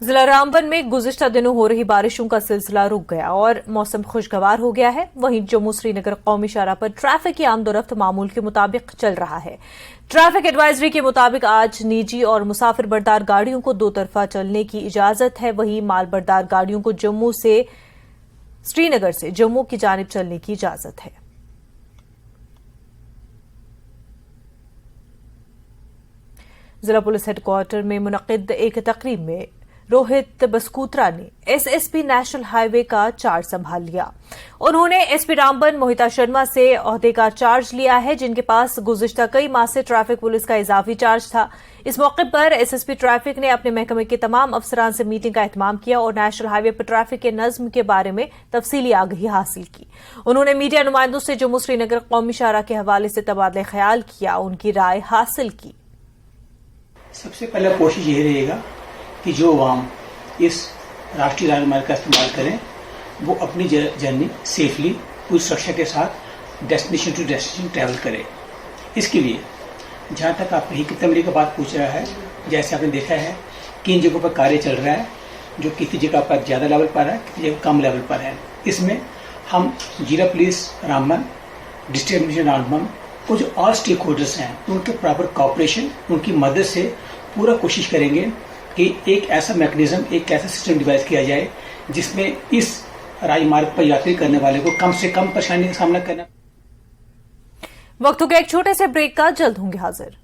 जिला रामबन में गुज़िश्ता दिनों हो रही बारिशों का सिलसिला रुक गया और मौसम खुशगवार हो गया है। वहीं जम्मू श्रीनगर कौमी शाहराह पर ट्रैफिक की आमदोरफ्त मामूल के मुताबिक चल रहा है। ट्रैफिक एडवाइजरी के मुताबिक आज निजी और मुसाफिर बरदार गाड़ियों को दो तरफा चलने की इजाजत है। वहीं माल बरदार गाड़ियों को श्रीनगर से जम्मू की जानिब चलने की इजाजत है। जिला पुलिस हेडक्वार्टर में मुनक्किद एक तकरीब में रोहित बसकूत्रा ने एसएसपी नेशनल हाईवे का चार्ज संभाल लिया। उन्होंने एसपी रामबन मोहिता शर्मा से ओहदे का चार्ज लिया है, जिनके पास गुज़िश्ता कई माह से ट्रैफिक पुलिस का इजाफी चार्ज था। इस मौके पर एसएसपी ट्रैफिक ने अपने महकमे के तमाम अफसरान से मीटिंग का एहतमाम किया और नेशनल हाईवे पर ट्रैफिक के नज्म के बारे में तफसीली आगाही हासिल की। उन्होंने मीडिया नुमाइंदों से जम्मू श्रीनगर कौमी शाहराह के हवाले से तबादला ख्याल किया, उनकी राय हासिल की। सबसे पहले कोशिश ये रहेगा कि जो आवाम इस राष्ट्रीय राजमार्ग का इस्तेमाल करें वो अपनी जर्नी सेफली पूरी सुरक्षा के साथ डेस्टिनेशन टू डेस्टिनेशन ट्रैवल करें। इसके लिए जहाँ तक आप ही तमरी का बात पूछ रहा है, जैसे आपने देखा है कि इन जगहों पर कार्य चल रहा है, जो किसी जगह पर ज़्यादा लेवल पर है, किसी जगह कम लेवल पर है। इसमें हम जिला police Ramban, district administration Ramban और जो और स्टेक होल्डर्स हैं उनके प्रॉपर कॉपरेशन, उनकी मदद से पूरा कोशिश करेंगे कि एक ऐसा मैकेनिज्म, एक ऐसा सिस्टम डिवाइस किया जाए जिसमें इस राजमार्ग पर यात्री करने वाले को कम से कम परेशानी का सामना करना। वक्त हो गया एक छोटे से ब्रेक का, जल्द होंगे हाजिर।